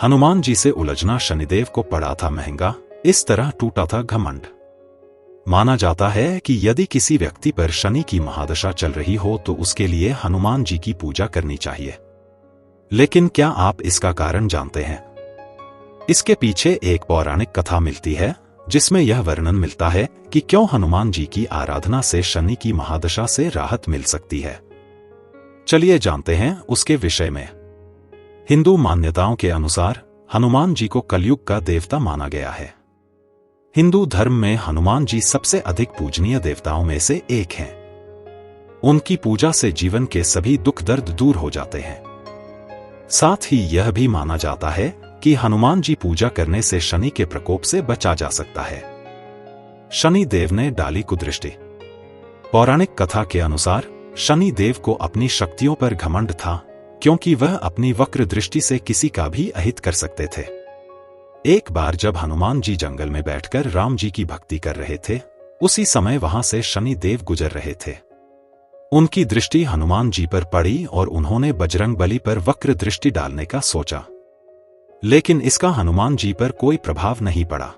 हनुमान जी से उलझना शनिदेव को पड़ा था महंगा, इस तरह टूटा था घमंड। माना जाता है कि यदि किसी व्यक्ति पर शनि की महादशा चल रही हो तो उसके लिए हनुमान जी की पूजा करनी चाहिए। लेकिन क्या आप इसका कारण जानते हैं? इसके पीछे एक पौराणिक कथा मिलती है जिसमें यह वर्णन मिलता है कि क्यों हनुमान जी की आराधना से शनि की महादशा से राहत मिल सकती है। चलिए जानते हैं उसके विषय में। हिंदू मान्यताओं के अनुसार हनुमान जी को कलयुग का देवता माना गया है। हिंदू धर्म में हनुमान जी सबसे अधिक पूजनीय देवताओं में से एक हैं। उनकी पूजा से जीवन के सभी दुख दर्द दूर हो जाते हैं। साथ ही यह भी माना जाता है कि हनुमान जी पूजा करने से शनि के प्रकोप से बचा जा सकता है। शनि देव ने डाली कुदृष्टि। पौराणिक कथा के अनुसार शनि देव को अपनी शक्तियों पर घमंड था, क्योंकि वह अपनी वक्र दृष्टि से किसी का भी अहित कर सकते थे। एक बार जब हनुमान जी जंगल में बैठकर राम जी की भक्ति कर रहे थे, उसी समय वहां से शनि देव गुजर रहे थे। उनकी दृष्टि हनुमान जी पर पड़ी और उन्होंने बजरंगबली पर वक्र दृष्टि डालने का सोचा, लेकिन इसका हनुमान जी पर कोई प्रभाव नहीं पड़ा।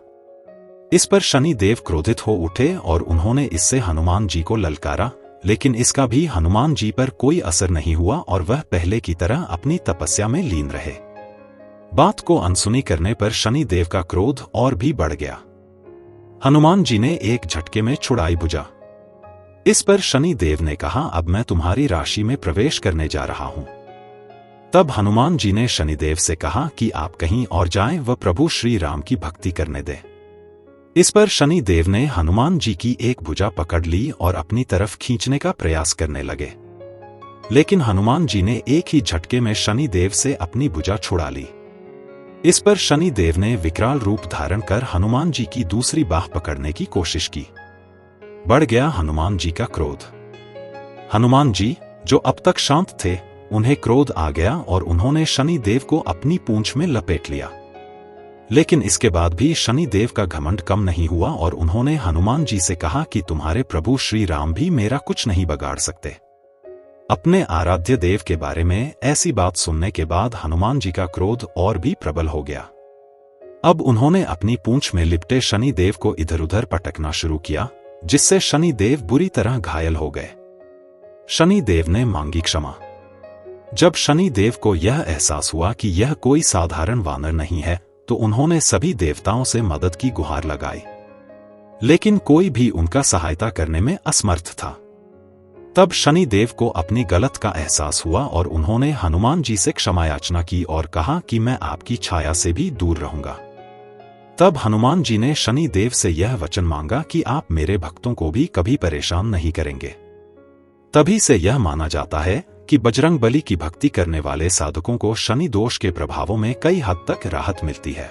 इस पर शनि देव क्रोधित हो उठे और उन्होंने इससे हनुमान जी को ललकारा, लेकिन इसका भी हनुमान जी पर कोई असर नहीं हुआ और वह पहले की तरह अपनी तपस्या में लीन रहे। बात को अनसुनी करने पर शनि देव का क्रोध और भी बढ़ गया। हनुमान जी ने एक झटके में छुड़ाई बुझा। इस पर शनि देव ने कहा, अब मैं तुम्हारी राशि में प्रवेश करने जा रहा हूं। तब हनुमान जी ने शनिदेव से कहा कि आप कहीं और जाएं व प्रभु श्री राम की भक्ति करने दें। इस पर शनि देव ने हनुमान जी की एक भुजा पकड़ ली और अपनी तरफ खींचने का प्रयास करने लगे, लेकिन हनुमान जी ने एक ही झटके में शनि देव से अपनी भुजा छुड़ा ली। इस पर शनि देव ने विकराल रूप धारण कर हनुमान जी की दूसरी बाह पकड़ने की कोशिश की। बढ़ गया हनुमान जी का क्रोध। हनुमान जी, जो अब तक शांत थे, उन्हें क्रोध आ गया और उन्होंने शनि देव को अपनी पूंछ में लपेट लिया। लेकिन इसके बाद भी शनि देव का घमंड कम नहीं हुआ और उन्होंने हनुमान जी से कहा कि तुम्हारे प्रभु श्री राम भी मेरा कुछ नहीं बिगाड़ सकते। अपने आराध्य देव के बारे में ऐसी बात सुनने के बाद हनुमान जी का क्रोध और भी प्रबल हो गया। अब उन्होंने अपनी पूंछ में लिपटे शनि देव को इधर उधर पटकना शुरू किया, जिससे शनि देव बुरी तरह घायल हो गए। शनि देव ने मांगी क्षमा। जब शनि देव को यह एहसास हुआ कि यह कोई साधारण वानर नहीं है, तो उन्होंने सभी देवताओं से मदद की गुहार लगाई, लेकिन कोई भी उनका सहायता करने में असमर्थ था। तब शनि देव को अपनी गलत का एहसास हुआ और उन्होंने हनुमान जी से क्षमा याचना की और कहा कि मैं आपकी छाया से भी दूर रहूंगा। तब हनुमान जी ने शनि देव से यह वचन मांगा कि आप मेरे भक्तों को भी कभी परेशान नहीं करेंगे। तभी से यह माना जाता है कि बजरंगबली की भक्ति करने वाले साधकों को शनि दोष के प्रभावों में कई हद तक राहत मिलती है।